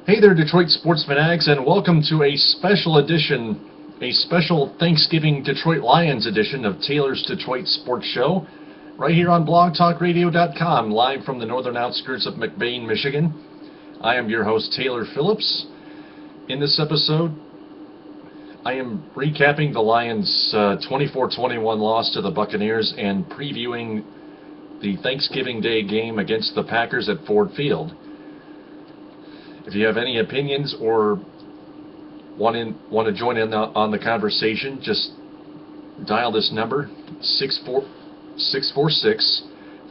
Hey there, Detroit sports fanatics, and welcome to a special Thanksgiving Detroit Lions edition of Taylor's Detroit Sports Show, right here on blogtalkradio.com, live from the northern outskirts of McBain, Michigan. I am your host, Taylor Phillips. In this episode, I am recapping the Lions' 24-21 loss to the Buccaneers and previewing the Thanksgiving Day game against the Packers at Ford Field. If you have any opinions or want to join in on the conversation, just dial this number,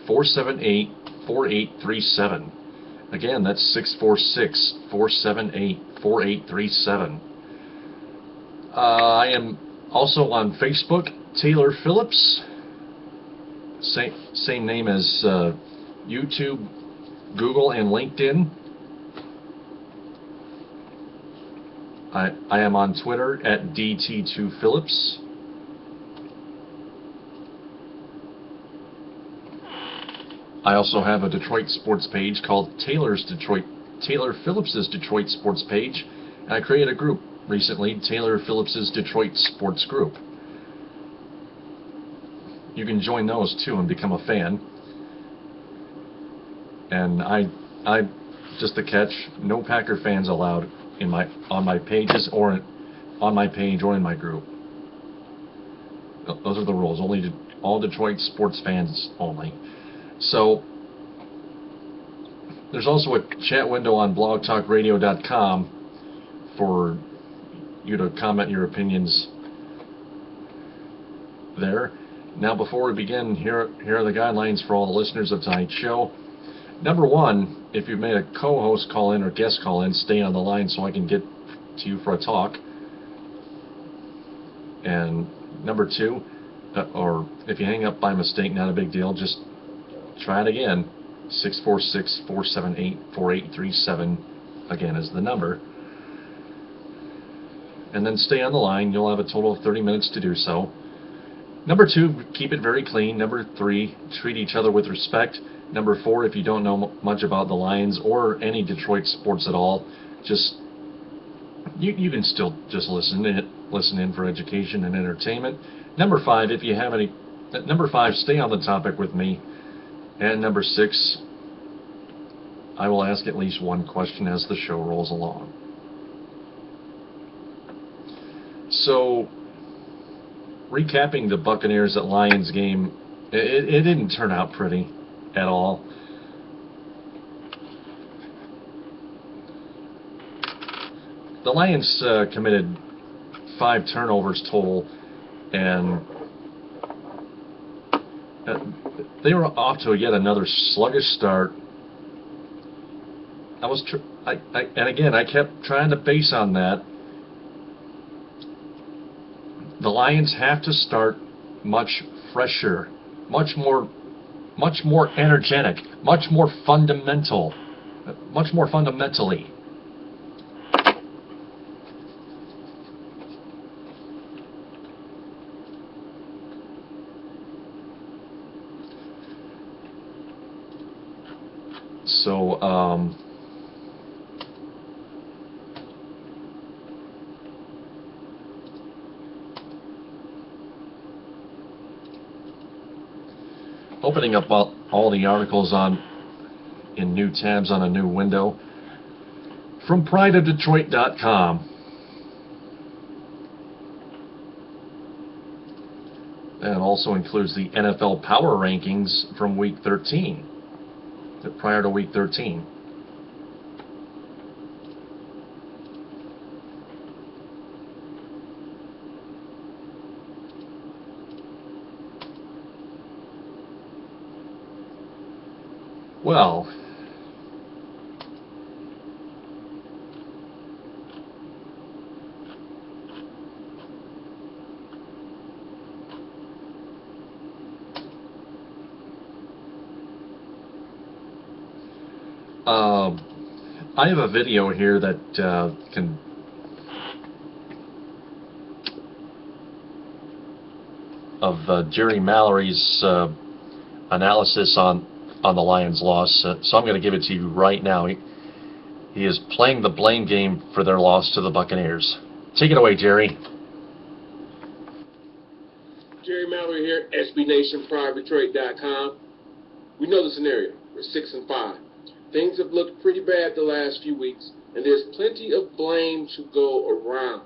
646-478-4837. Again, that's 646-478-4837. I am also on Facebook, Taylor Phillips, same name as YouTube, Google, and LinkedIn. I am on Twitter at DT2Phillips. I also have a Detroit sports page called Taylor Phillips's Detroit Sports Page, and I created a group recently, Taylor Phillips's Detroit Sports Group. You can join those too and become a fan. And I just a catch, no Packer fans allowed on my pages or on my page or in my group. Those are the rules. Only all Detroit sports fans only. So there's also a chat window on blogtalkradio.com for you to comment your opinions there. Now, before we begin, here are the guidelines for all the listeners of tonight's show. Number one, if you've made a co-host call in or guest call in, stay on the line so I can get to you for a talk. And number two, or if you hang up by mistake, not a big deal, just try it again. 646-478-4837 again is the number. And then stay on the line. You'll have a total of 30 minutes to do so. Number two, keep it very clean. Number three, treat each other with respect. Number four, if you don't know much about the Lions or any Detroit sports at all, just you can still just listen in for education and entertainment. Number five, if you have any. Number five, stay on the topic with me. And number six, I will ask at least one question as the show rolls along. So, recapping the Buccaneers at Lions game, it didn't turn out pretty at all. The Lions committed 5 turnovers total, and they were off to yet another sluggish start. And again, I kept trying to base on that. The Lions have to start much fresher, much more energetic, much more fundamentally. So, opening up all the articles in new tabs on a new window from prideofdetroit.com. That also includes the NFL Power Rankings from Week 13, prior to Week 13. Well, I have a video here that of Jerry Mallory's analysis on the Lions' loss. So I'm going to give it to you right now. He is playing the blame game for their loss to the Buccaneers. Take it away, Jerry. Jerry Mallory here, SBNationPrideDetroit.com. We know the scenario. We're 6-5. Things have looked pretty bad the last few weeks, and there's plenty of blame to go around.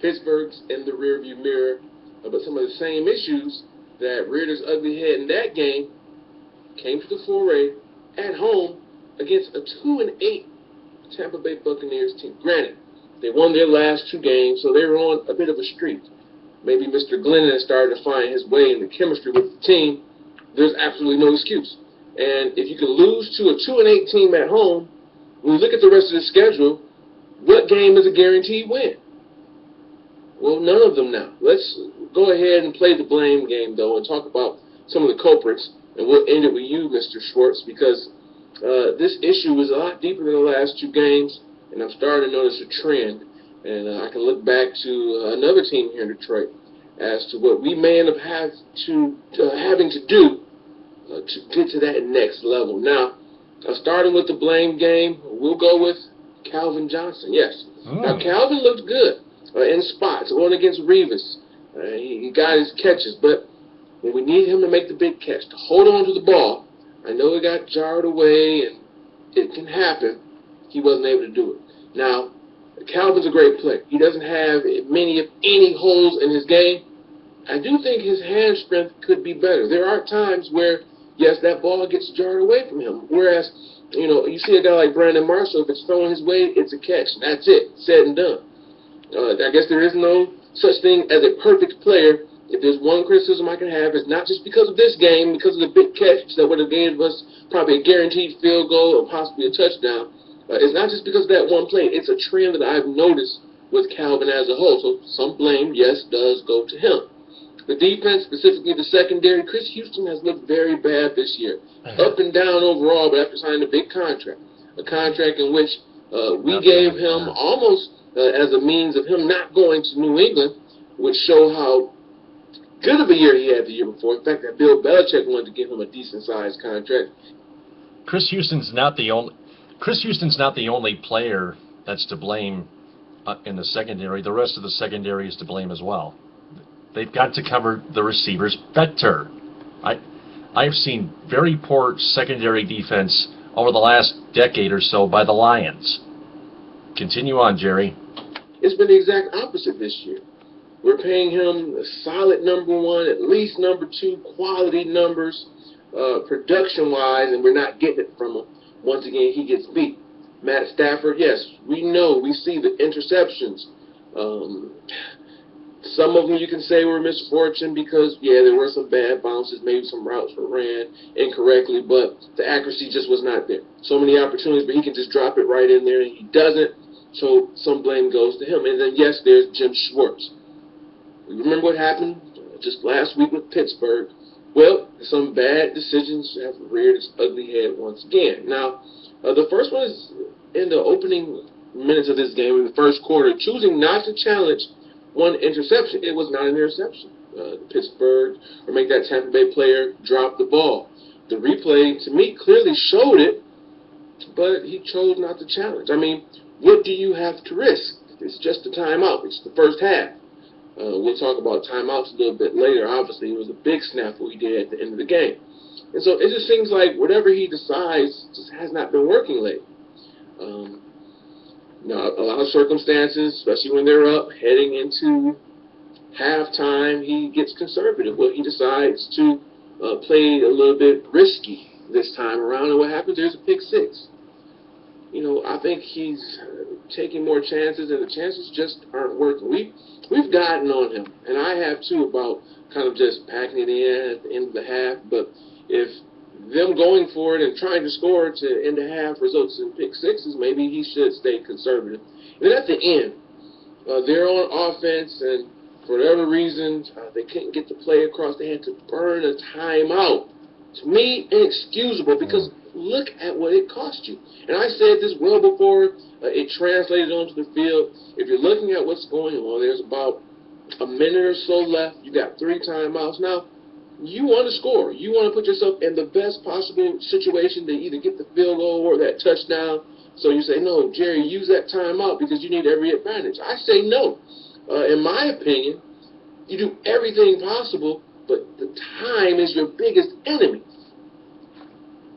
Pittsburgh's in the rearview mirror, but some of the same issues that reared its ugly head in that game came to the foray at home against a 2-8 Tampa Bay Buccaneers team. Granted, they won their last 2 games, so they were on a bit of a streak. Maybe Mr. Glennon has started to find his way in the chemistry with the team. There's absolutely no excuse. And if you can lose to a 2-8 team at home, when you look at the rest of the schedule, what game is a guaranteed win? Well, none of them now. Let's go ahead and play the blame game, though, and talk about some of the culprits. And we'll end it with you, Mr. Schwartz, because this issue is a lot deeper than the last 2 games, and I'm starting to notice a trend. And I can look back to another team here in Detroit as to what we may end up having to do to get to that next level. Now, starting with the blame game, we'll go with Calvin Johnson. Yes. Now, Calvin looked good in spots, going against Revis. He got his catches, but when we need him to make the big catch, to hold on to the ball, I know it got jarred away, and it can happen. He wasn't able to do it. Now, Calvin's a great player. He doesn't have many, if any, holes in his game. I do think his hand strength could be better. There are times where, yes, that ball gets jarred away from him. Whereas, you see a guy like Brandon Marshall, if it's thrown his way, it's a catch. That's it. Said and done. I guess there is no such thing as a perfect player. If there's one criticism I can have, it's not just because of this game, because of the big catch that would have gave us probably a guaranteed field goal or possibly a touchdown. It's not just because of that one play. It's a trend that I've noticed with Calvin as a whole. So some blame, yes, does go to him. The defense, specifically the secondary, Chris Houston has looked very bad this year. Up and down overall, but after signing a big contract. A contract in which we gave him almost as a means of him not going to New England, which show how good of a year he had the year before. In fact, that Bill Belichick wanted to give him a decent-sized contract. Chris Houston's not the only player that's to blame in the secondary. The rest of the secondary is to blame as well. They've got to cover the receivers better. I've seen very poor secondary defense over the last decade or so by the Lions. Continue on, Jerry. It's been the exact opposite this year. We're paying him a solid number 1, at least number 2, quality numbers, production-wise, and we're not getting it from him. Once again, he gets beat. Matt Stafford, yes, we know, we see the interceptions. Some of them you can say were misfortune because, yeah, there were some bad bounces, maybe some routes were ran incorrectly, but the accuracy just was not there. So many opportunities, but he can just drop it right in there, and he doesn't, so some blame goes to him. And then, yes, there's Jim Schwartz. You remember what happened just last week with Pittsburgh? Well, some bad decisions have reared its ugly head once again. Now, the first one is in the opening minutes of this game, in the first quarter, choosing not to challenge one interception. It was not an interception. Pittsburgh, or make that Tampa Bay player, drop the ball. The replay, to me, clearly showed it, but he chose not to challenge. I mean, what do you have to risk? It's just a timeout. It's the first half. We'll talk about timeouts a little bit later. Obviously, it was a big snafu he did at the end of the game. And so it just seems like whatever he decides just has not been working lately. A lot of circumstances, especially when they're up, heading into halftime, he gets conservative. Well, he decides to play a little bit risky this time around, and what happens? There's a pick 6. I think he's taking more chances, and the chances just aren't working. We've gotten on him, and I have too, about kind of just packing it in at the end of the half. But if them going for it and trying to score to end the half results in pick 6s, maybe he should stay conservative. And then at the end, they're on offense, and for whatever reason, they couldn't get the play across. They had to burn a timeout. To me, inexcusable, because look at what it cost you. And I said this well before it translated onto the field. If you're looking at what's going on, there's about a minute or so left. You got 3 timeouts. Now, you want to score. You want to put yourself in the best possible situation to either get the field goal or that touchdown. So you say, no, Jerry, use that timeout because you need every advantage. I say no. In my opinion, you do everything possible, but the time is your biggest enemy.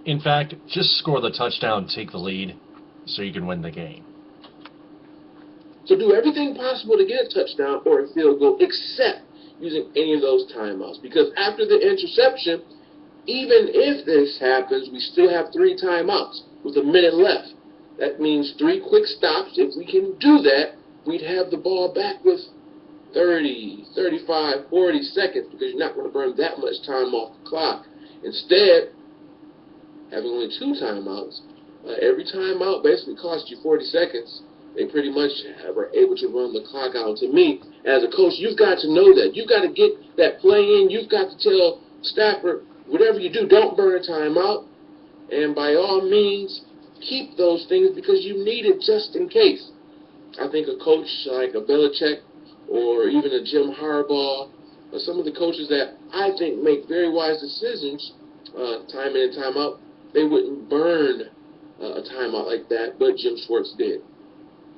In fact, just score the touchdown, take the lead, so you can win the game. So do everything possible to get a touchdown or a field goal except using any of those timeouts. Because after the interception, even if this happens, we still have 3 timeouts with a minute left. That means 3 quick stops. If we can do that, we'd have the ball back with 30, 35, 40 seconds because you're not going to burn that much time off the clock. Instead, having only 2 timeouts, every timeout basically costs you 40 seconds. They pretty much are able to run the clock out. To me, as a coach, you've got to know that. You've got to get that play in. You've got to tell Stafford, whatever you do, don't burn a timeout. And by all means, keep those things because you need it just in case. I think a coach like a Belichick or even a Jim Harbaugh or some of the coaches that I think make very wise decisions, time in and time out, they wouldn't burn a timeout like that, but Jim Schwartz did.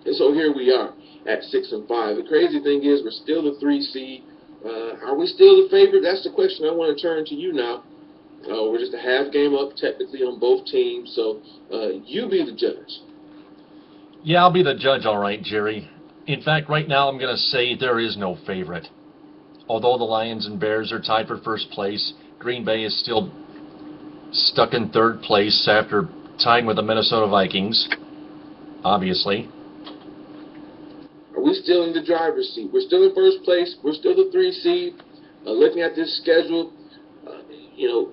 And so here we are at 6-5. The crazy thing is we're still the 3 seed. Are we still the favorite? That's the question I want to turn to you now. We're just a half game up technically on both teams, so you be the judge. Yeah, I'll be the judge, all right, Jerry. In fact, right now I'm going to say there is no favorite. Although the Lions and Bears are tied for first place, Green Bay is still stuck in 3rd place after tying with the Minnesota Vikings, obviously. Are we still in the driver's seat? We're still in first place. We're still the 3 seed. Looking at this schedule,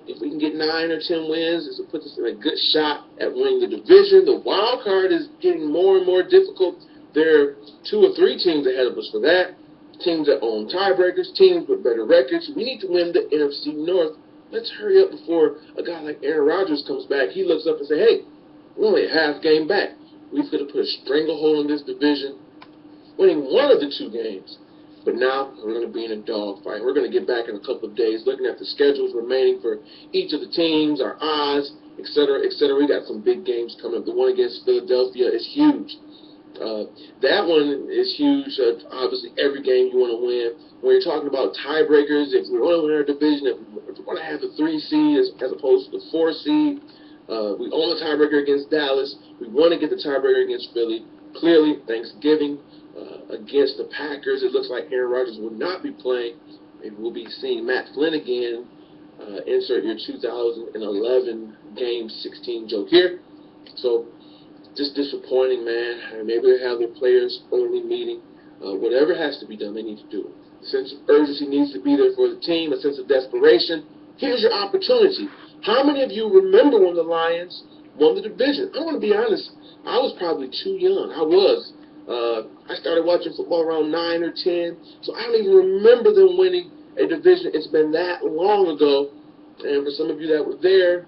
if we can get 9 or 10 wins, it puts us in a good shot at winning the division. The wild card is getting more and more difficult. There are 2 or 3 teams ahead of us for that. Teams that own tiebreakers, teams with better records. We need to win the NFC North. Let's hurry up before a guy like Aaron Rodgers comes back. He looks up and says, hey, we're only a half game back. We've got to put a stranglehold on this division, winning one of the 2 games. But now we're going to be in a dogfight. We're going to get back in a couple of days looking at the schedules remaining for each of the teams, our odds, etc., etc. We got some big games coming up. The one against Philadelphia is huge. That one is huge. Obviously, every game you want to win. When you're talking about tiebreakers, if we want to win our division, if we want to have the 3 seed as opposed to the 4 seed, we own the tiebreaker against Dallas. We want to get the tiebreaker against Philly. Clearly, Thanksgiving against the Packers, it looks like Aaron Rodgers will not be playing. Maybe we'll be seeing Matt Flynn again. Insert your 2011 Game 16 joke here. So, just disappointing, man. Maybe they have their players only meeting. Whatever has to be done, they need to do it. A sense of urgency needs to be there for the team, a sense of desperation. Here's your opportunity. How many of you remember when the Lions won the division? I'm going to be honest. I was probably too young. I was. I started watching football around 9 or 10, so I don't even remember them winning a division. It's been that long ago. And for some of you that were there,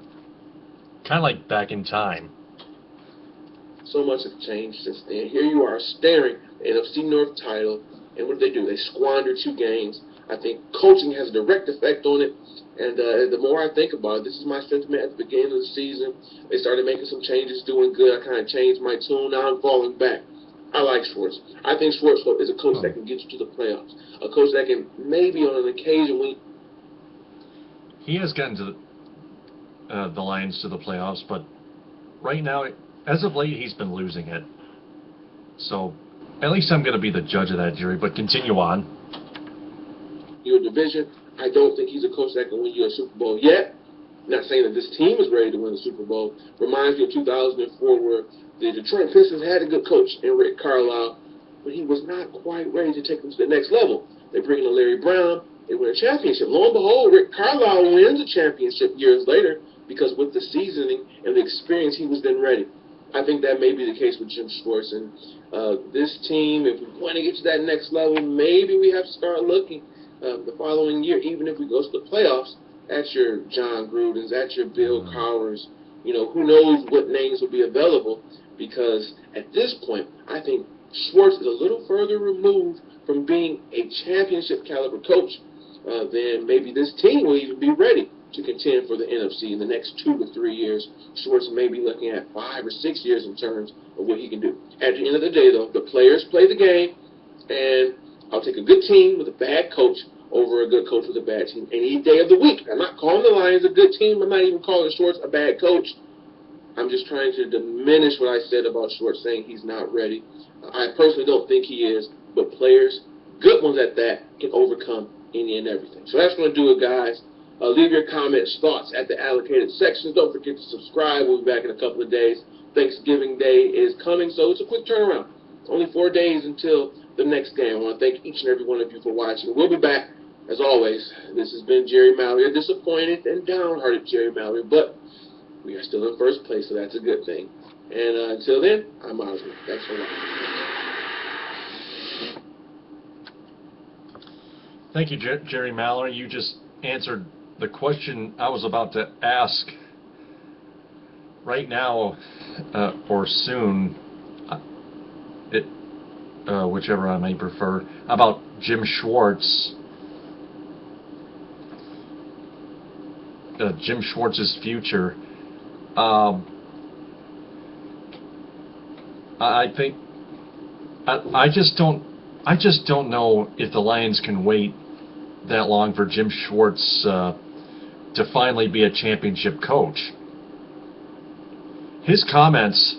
Kind of like back in time. so much has changed since then. Here you are staring at the NFC North title, and what do? They squander 2 games. I think coaching has a direct effect on it, and the more I think about it, this is my sentiment at the beginning of the season. They started making some changes, doing good. I kind of changed my tune. Now I'm falling back. I like Schwartz. I think Schwartz is a coach that can get you to the playoffs, a coach that can maybe on an occasion win. He has gotten to the Lions to the playoffs, but right now, as of late, he's been losing it. So, at least I'm going to be the judge of that, Jerry, but continue on. Your division, I don't think he's a coach that can win you a Super Bowl yet. Not saying that this team is ready to win the Super Bowl. Reminds me of 2004 where the Detroit Pistons had a good coach in Rick Carlisle, but he was not quite ready to take them to the next level. They bring in Larry Brown. They win a championship. Lo and behold, Rick Carlisle wins a championship years later because with the seasoning and the experience, he was then ready. I think that may be the case with Jim Schwartz. And this team, if we want to get to that next level, maybe we have to start looking the following year, even if we go to the playoffs, at your John Grudens, at your Bill Cowhers. Who knows what names will be available, because at this point, I think Schwartz is a little further removed from being a championship caliber coach. then maybe this team will even be ready to contend for the NFC in the next 2 to 3 years. Schwartz may be looking at 5 or 6 years in terms of what he can do. At the end of the day, though, the players play the game, and I'll take a good team with a bad coach over a good coach with a bad team any day of the week. I'm not calling the Lions a good team. I'm not even calling Schwartz a bad coach. I'm just trying to diminish what I said about Schwartz, saying he's not ready. I personally don't think he is, but players, good ones at that, can overcome any and everything. So that's going to do it, guys. Leave your comments, thoughts at the allocated sections. Don't forget to subscribe. We'll be back in a couple of days. Thanksgiving Day is coming, so it's a quick turnaround. Only 4 days until the next game. I want to thank each and every one of you for watching. We'll be back, as always. This has been Jerry Mallory, a disappointed and downhearted Jerry Mallory, but we are still in first place, so that's a good thing. And until then, I'm out of here. Thanks for watching. Thank you, Jerry Mallory. You just answered the question I was about to ask. Right now, or soon, whichever I may prefer, about Jim Schwartz. Jim Schwartz's future. I think I just don't know if the Lions can wait that long for Jim Schwartz to finally be a championship coach. His comments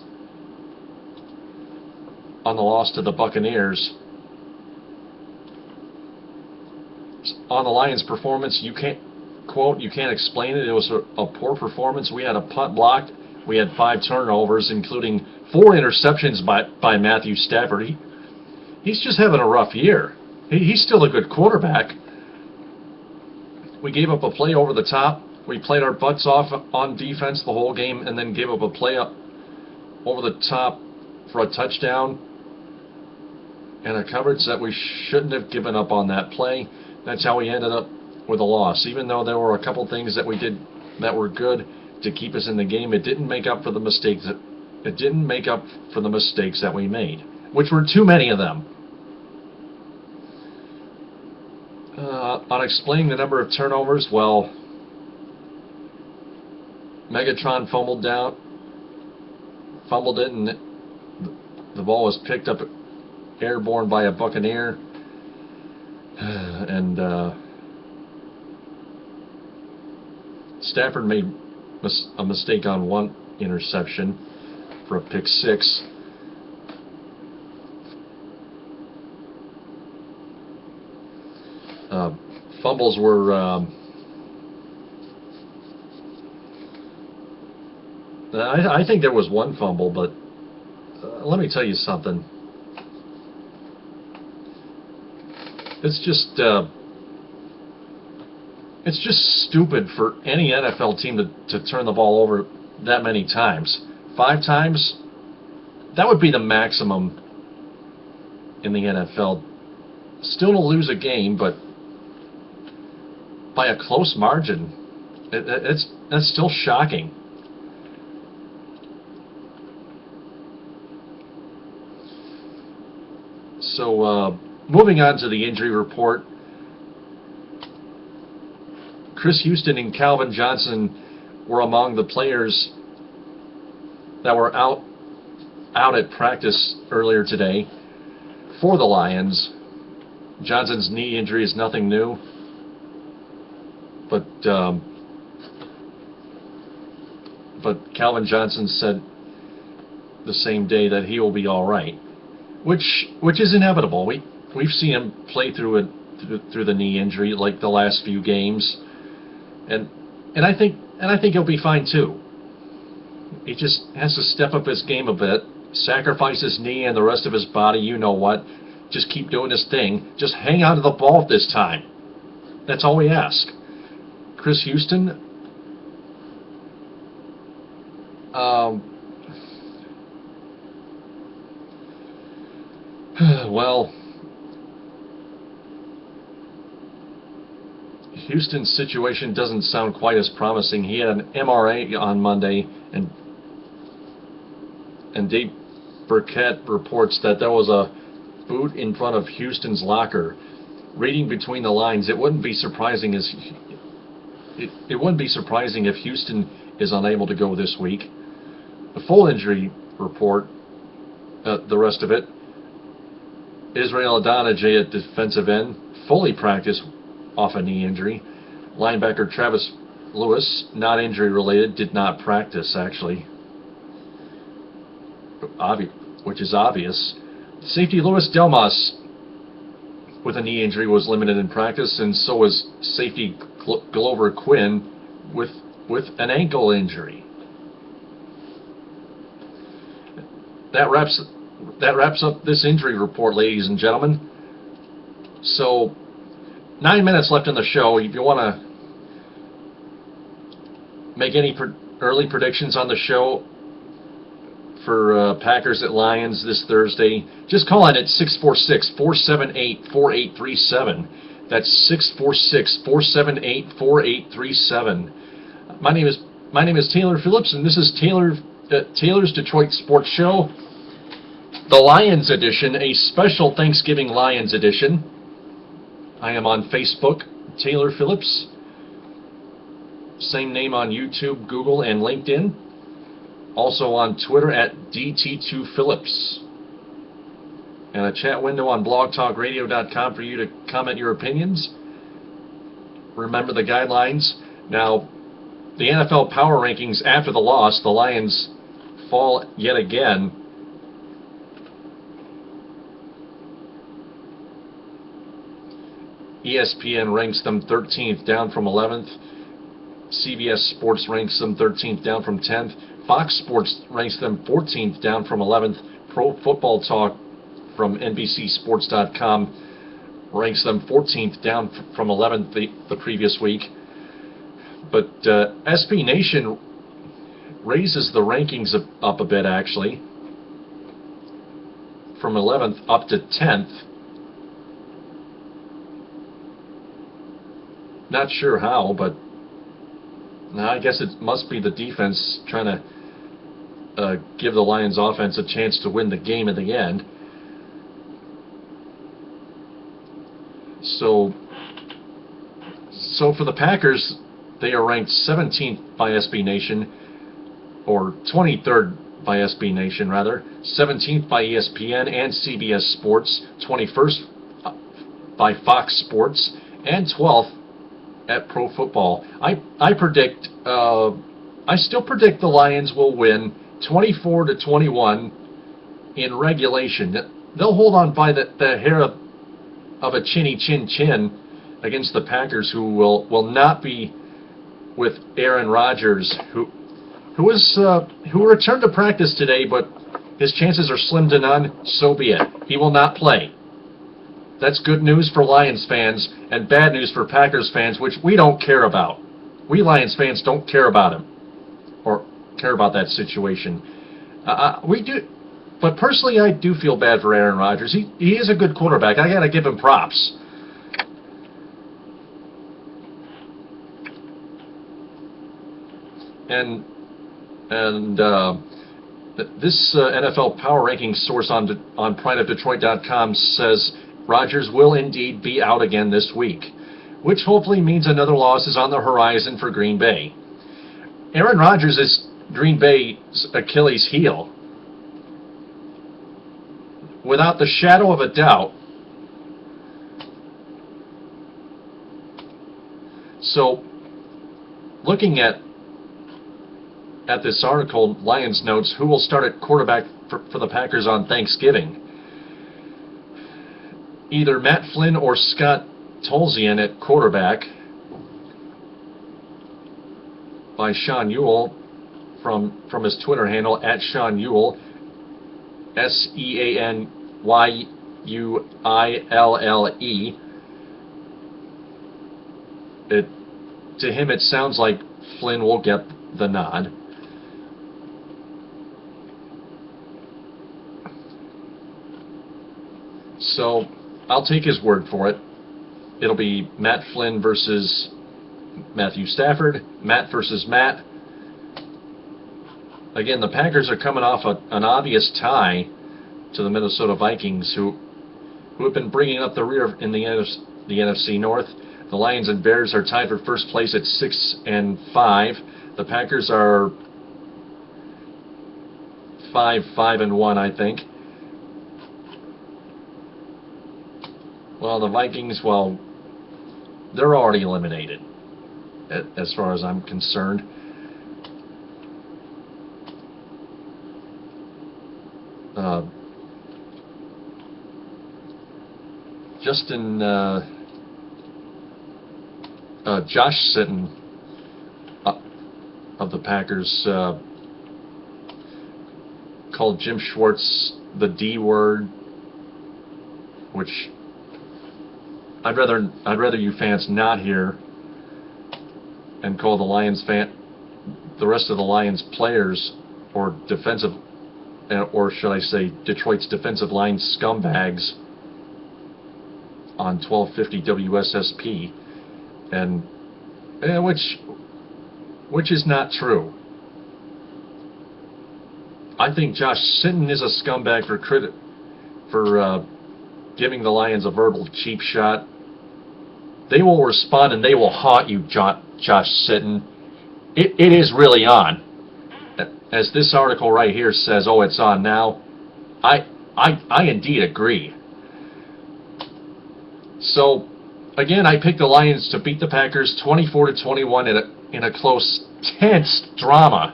on the loss to the Buccaneers, on the Lions' performance, you can't explain it. It was a poor performance. We had a punt blocked. We had 5 turnovers, including 4 interceptions by Matthew Stafford. He's just having a rough year. He's still a good quarterback. We gave up a play over the top. We played our butts off on defense the whole game, and then gave up a play up over the top for a touchdown and a coverage that we shouldn't have given up on that play. That's how we ended up with a loss. Even though there were a couple things that we did that were good to keep us in the game, it didn't make up for the mistakes that we made, which were too many of them. On explaining the number of turnovers, well, Megatron fumbled it, and the ball was picked up airborne by a Buccaneer, and Stafford made a mistake on one interception for a pick 6. Fumbles were I think there was one fumble, but let me tell you something. It's just stupid for any NFL team to turn the ball over that many times. 5 times, that would be the maximum in the NFL. Still to lose a game, but by a close margin. That's still shocking. So, moving on to the injury report. Chris Houston and Calvin Johnson were among the players that were out at practice earlier today for the Lions. Johnson's knee injury is nothing new, but Calvin Johnson said the same day that he will be all right, which is inevitable. We've seen him play through the knee injury like the last few games, and I think he'll be fine too. He just has to step up his game a bit, sacrifice his knee and the rest of his body. You know what? Just keep doing his thing. Just hang on to the ball this time. That's all we ask. Chris Houston, well, Houston's situation doesn't sound quite as promising. He had an MRI on Monday, and Dave Burkett reports that there was a boot in front of Houston's locker. reading between the lines, it wouldn't be surprising it wouldn't be surprising if Houston is unable to go this week. The full injury report, the rest of it: Israel Adonijah at defensive end, fully practiced off a knee injury. Linebacker Travis Lewis, not injury related, did not practice actually, which is obvious. Safety Louis Delmas with a knee injury was limited in practice, and so was safety Glover Quinn with an ankle injury. That wraps up this injury report, ladies and gentlemen. So 9 minutes left in the show. If you want to make any early predictions on the show for Packers at Lions this Thursday, just call in at 646-478-4837. That's 646-478-4837. My name is Taylor Phillips, and this is Taylor's Detroit Sports Show, the Lions edition, a special Thanksgiving Lions edition. I am on Facebook, Taylor Phillips. Same name on YouTube, Google, and LinkedIn. Also on Twitter at DT2Phillips. And a chat window on blogtalkradio.com for you to comment your opinions. Remember the guidelines. Now, the NFL Power Rankings after the loss, the Lions fall yet again. ESPN ranks them 13th, down from 11th. CBS Sports ranks them 13th, down from 10th. Fox Sports ranks them 14th, down from 11th. Pro Football Talk from NBCSports.com ranks them 14th, down from 11th the previous week. But SB Nation raises the rankings up a bit, actually, from 11th up to 10th. Not sure how, but I guess it must be the defense trying to give the Lions offense a chance to win the game at the end. So for the Packers, they are ranked 17th by SB Nation, or 23rd by SB Nation, rather. 17th by ESPN and CBS Sports, 21st by Fox Sports, and 12th at Pro Football. I still predict the Lions will win 24-21 in regulation. They'll hold on by the hair of a chinny chin against the Packers, who will not be with Aaron Rodgers, who returned to practice today, but his chances are slim to none. So be it. He will not play. That's good news for Lions fans and bad news for Packers fans, which we don't care about. We Lions fans don't care about him or care about that situation. We do, but personally, I do feel bad for Aaron Rodgers. He is a good quarterback. I got to give him props. And this NFL Power Rankings source on prideofdetroit.com says Rodgers will indeed be out again this week, which hopefully means another loss is on the horizon for Green Bay. Aaron Rodgers is Green Bay's Achilles heel, without the shadow of a doubt. So, looking at this article, Lions notes who will start at quarterback for the Packers on Thanksgiving. Either Matt Flynn or Scott Tolzien at quarterback, by Sean Ewell from his Twitter handle at Sean Ewell, SeanyUille. To him, it sounds like Flynn will get the nod. So I'll take his word for it. It'll be Matt Flynn versus Matthew Stafford, Matt versus Matt. Again, the Packers are coming off an obvious tie to the Minnesota Vikings, who have been bringing up the rear in the the NFC North. The Lions and Bears are tied for first place at 6-5. The Packers are 5-1, I think. Well, the Vikings, well, they're already eliminated, as far as I'm concerned. Josh Sitton of the Packers called Jim Schwartz the D word, which I'd rather you fans not hear, and call the rest of the Lions players, or defensive, or should I say Detroit's defensive line scumbags on 1250 WSSP, and which is not true. I think Josh Sitton is a scumbag for giving the Lions a verbal cheap shot. They will respond and they will haunt you, Josh Sitton. It is really on. As this article right here says, oh, it's on now. I indeed agree. So, again, I picked the Lions to beat the Packers 24-21 in a close, tense drama.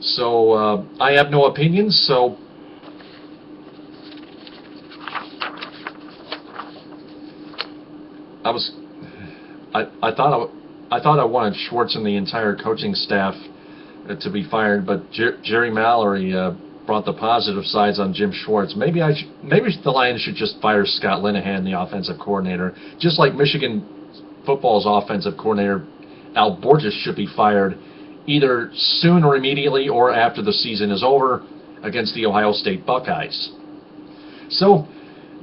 So, I have no opinions, so I thought I wanted Schwartz and the entire coaching staff to be fired, but Jerry Mallory brought the positive sides on Jim Schwartz. Maybe the Lions should just fire Scott Linehan, the offensive coordinator, just like Michigan football's offensive coordinator Al Borges should be fired, either soon or immediately, or after the season is over against the Ohio State Buckeyes. So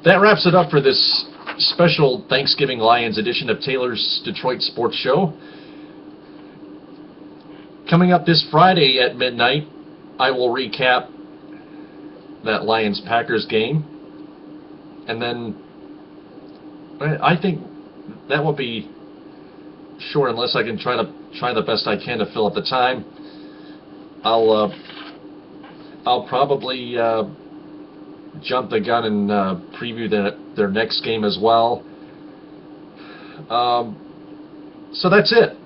that wraps it up for this special Thanksgiving Lions edition of Taylor's Detroit Sports Show. Coming up this Friday at midnight, I will recap that Lions-Packers game, and then I think that will be short, unless I can try the best I can to fill up the time. I'll probably jump the gun and preview their next game as well. So that's it.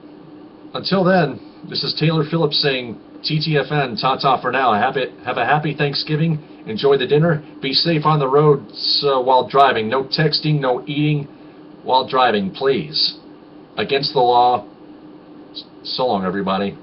Until then, this is Taylor Phillips saying TTFN, ta-ta for now. Have a happy Thanksgiving. Enjoy the dinner. Be safe on the roads while driving. No texting, no eating while driving, please. Against the law. So long, everybody.